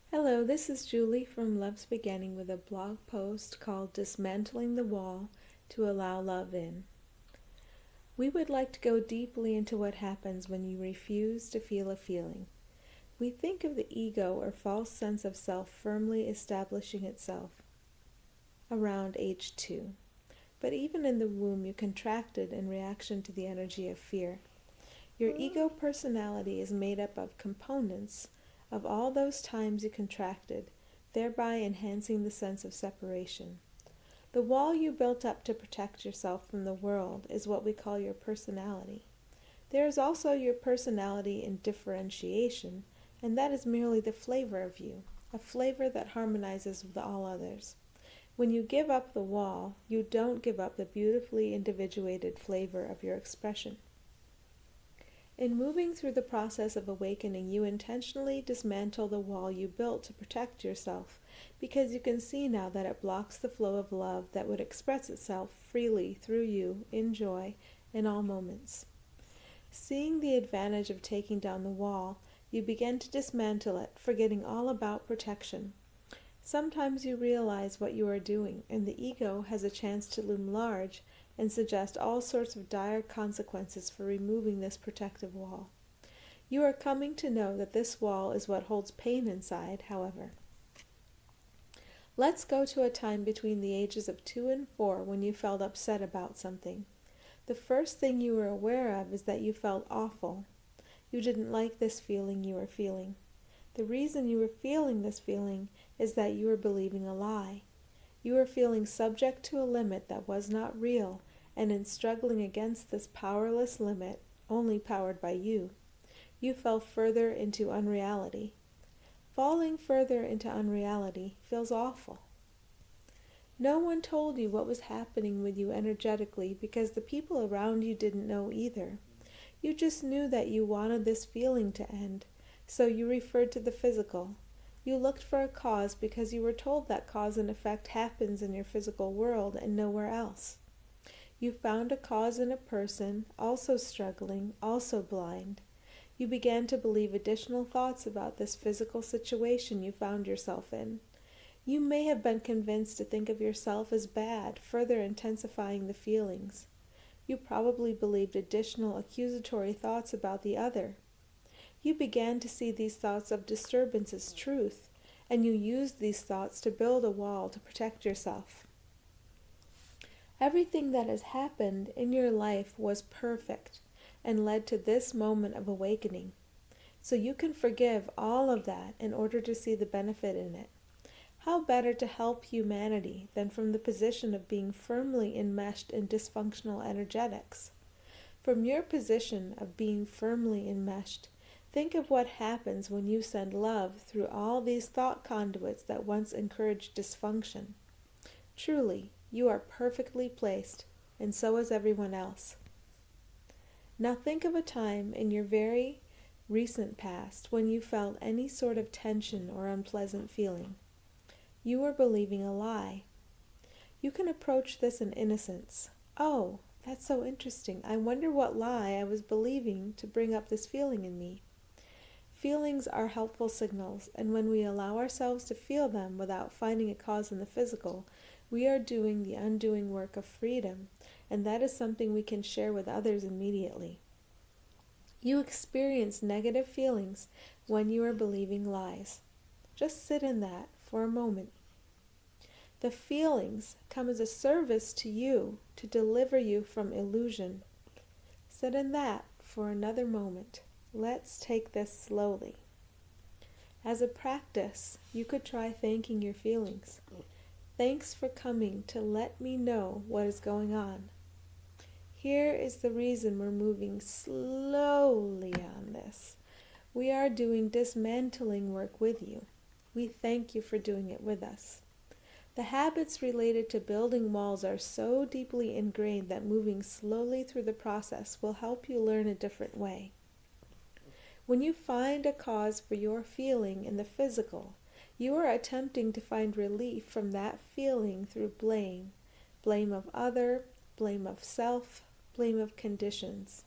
Hello, this is Julie from Love's Beginning with a blog post called Dismantling the Wall to Allow Love In. We would like to go deeply into what happens when you refuse to feel a feeling. We think of the ego or false sense of self firmly establishing itself around age 2. But even in the womb, you contracted in reaction to the energy of fear. Your ego personality is made up of components of all those times you contracted, thereby enhancing the sense of separation. The wall you built up to protect yourself from the world is what we call your personality. There is also your personality in differentiation, and that is merely the flavor of you, a flavor that harmonizes with all others. When you give up the wall, you don't give up the beautifully individuated flavor of your expression. In moving through the process of awakening, you intentionally dismantle the wall you built to protect yourself, because you can see now that it blocks the flow of love that would express itself freely through you in joy in all moments. Seeing the advantage of taking down the wall, you begin to dismantle it, forgetting all about protection. Sometimes you realize what you are doing, and the ego has a chance to loom large and suggest all sorts of dire consequences for removing this protective wall. You are coming to know that this wall is what holds pain inside, however. Let's go to a time between the ages of 2 and 4 when you felt upset about something. The first thing you were aware of is that you felt awful. You didn't like this feeling you were feeling. The reason you were feeling this feeling is that you were believing a lie. You were feeling subject to a limit that was not real, and in struggling against this powerless limit, only powered by you, you fell further into unreality. Falling further into unreality feels awful. No one told you what was happening with you energetically because the people around you didn't know either. You just knew that you wanted this feeling to end, so you referred to the physical. You looked for a cause because you were told that cause and effect happens in your physical world and nowhere else. You found a cause in a person, also struggling, also blind. You began to believe additional thoughts about this physical situation you found yourself in. You may have been convinced to think of yourself as bad, further intensifying the feelings. You probably believed additional accusatory thoughts about the other. You began to see these thoughts of disturbance as truth, and you used these thoughts to build a wall to protect yourself. Everything that has happened in your life was perfect and led to this moment of awakening. So you can forgive all of that in order to see the benefit in it. How better to help humanity than from the position of being firmly enmeshed in dysfunctional energetics? From your position of being firmly enmeshed, think of what happens when you send love through all these thought conduits that once encouraged dysfunction. Truly, you are perfectly placed, and so is everyone else. Now think of a time in your very recent past when you felt any sort of tension or unpleasant feeling. You were believing a lie. You can approach this in innocence. Oh, that's so interesting. I wonder what lie I was believing to bring up this feeling in me. Feelings are helpful signals, and when we allow ourselves to feel them without finding a cause in the physical, we are doing the undoing work of freedom, and that is something we can share with others immediately. You experience negative feelings when you are believing lies. Just sit in that for a moment. The feelings come as a service to you to deliver you from illusion. Sit in that for another moment. Let's take this slowly. As a practice, you could try thanking your feelings. Thanks for coming to let me know what is going on. Here is the reason we're moving slowly on this. We are doing dismantling work with you. We thank you for doing it with us. The habits related to building walls are so deeply ingrained that moving slowly through the process will help you learn a different way. When you find a cause for your feeling in the physical, you are attempting to find relief from that feeling through blame. Blame of other, blame of self, blame of conditions.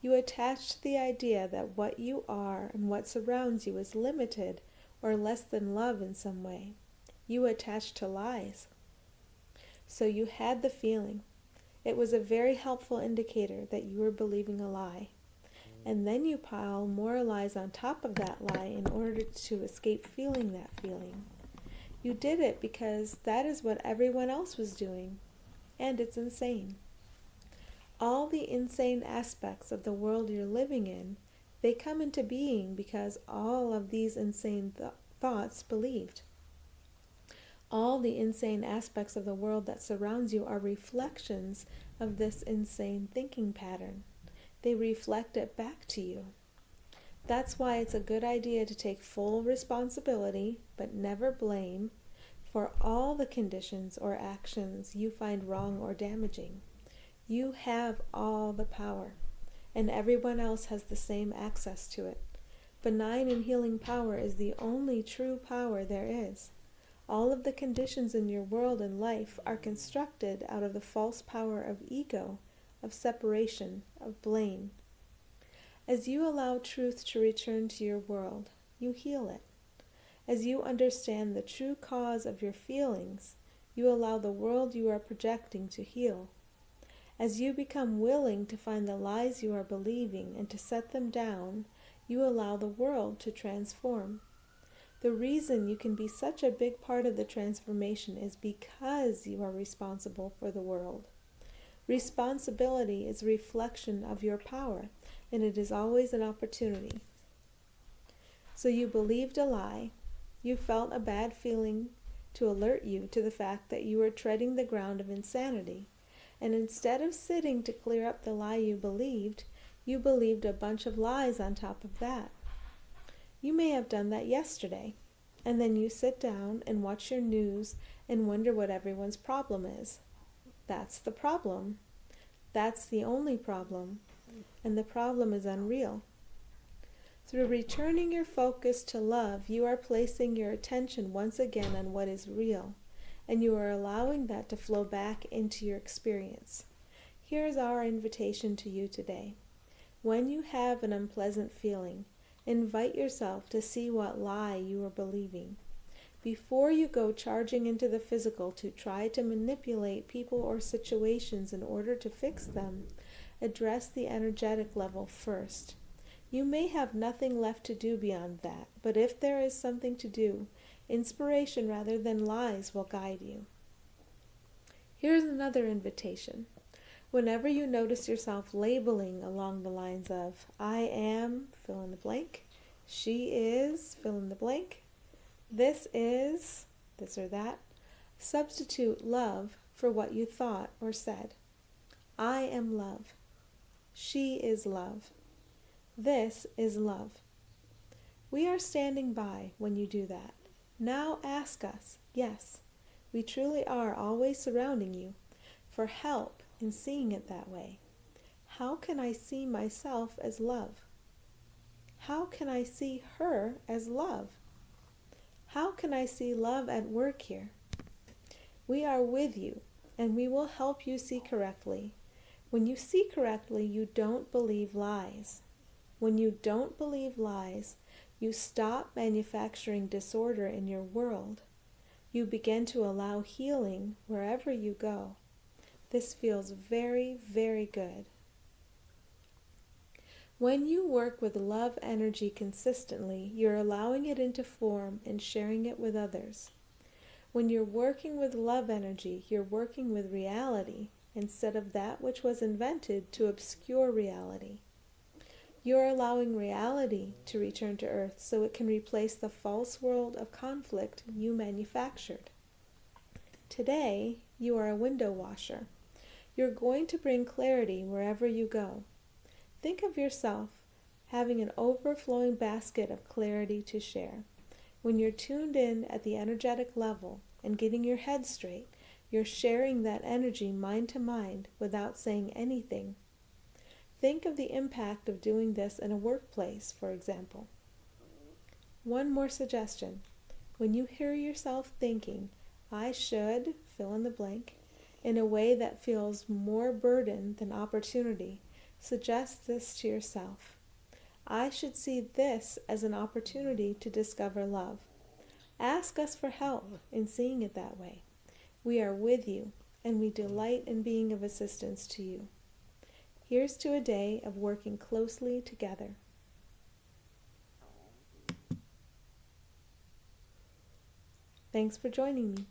You attach to the idea that what you are and what surrounds you is limited or less than love in some way. You attached to lies. So you had the feeling. It was a very helpful indicator that you were believing a lie. And then you pile more lies on top of that lie in order to escape feeling that feeling. You did it because that is what everyone else was doing, and it's insane. All the insane aspects of the world you're living in, they come into being because all of these insane thoughts believed. All the insane aspects of the world that surrounds you are reflections of this insane thinking pattern. They reflect it back to you. That's why it's a good idea to take full responsibility, but never blame, for all the conditions or actions you find wrong or damaging. You have all the power, and everyone else has the same access to it. Benign and healing power is the only true power there is. All of the conditions in your world and life are constructed out of the false power of ego, of separation, of blame. As you allow truth to return to your world, you heal it. As you understand the true cause of your feelings, you allow the world you are projecting to heal. As you become willing to find the lies you are believing and to set them down, you allow the world to transform. The reason you can be such a big part of the transformation is because you are responsible for the world. Responsibility is a reflection of your power, and it is always an opportunity. So you believed a lie, you felt a bad feeling to alert you to the fact that you were treading the ground of insanity, and instead of sitting to clear up the lie you believed a bunch of lies on top of that. You may have done that yesterday, and then you sit down and watch your news and wonder what everyone's problem is. That's the problem. That's the only problem, and the problem is unreal. Through returning your focus to love, you are placing your attention once again on what is real, and you are allowing that to flow back into your experience. Here's our invitation to you today. When you have an unpleasant feeling, invite yourself to see what lie you are believing. Before you go charging into the physical to try to manipulate people or situations in order to fix them, address the energetic level first. You may have nothing left to do beyond that, but if there is something to do, inspiration rather than lies will guide you. Here's another invitation. Whenever you notice yourself labeling along the lines of, I am, fill in the blank, she is, fill in the blank, this is, this or that, substitute love for what you thought or said. I am love. She is love. This is love. We are standing by when you do that. Now ask us, yes, we truly are always surrounding you, for help in seeing it that way. How can I see myself as love? How can I see her as love? How can I see love at work here? We are with you, and we will help you see correctly. When you see correctly, you don't believe lies. When you don't believe lies, you stop manufacturing disorder in your world. You begin to allow healing wherever you go. This feels very, very good. When you work with love energy consistently, you're allowing it into form and sharing it with others. When you're working with love energy, you're working with reality instead of that which was invented to obscure reality. You're allowing reality to return to earth so it can replace the false world of conflict you manufactured. Today, you are a window washer. You're going to bring clarity wherever you go. Think of yourself having an overflowing basket of clarity to share. When you're tuned in at the energetic level and getting your head straight, you're sharing that energy mind to mind without saying anything. Think of the impact of doing this in a workplace, for example. One more suggestion. When you hear yourself thinking, I should, fill in the blank, in a way that feels more burden than opportunity, suggest this to yourself. I should see this as an opportunity to discover love. Ask us for help in seeing it that way. We are with you, and we delight in being of assistance to you. Here's to a day of working closely together. Thanks for joining me.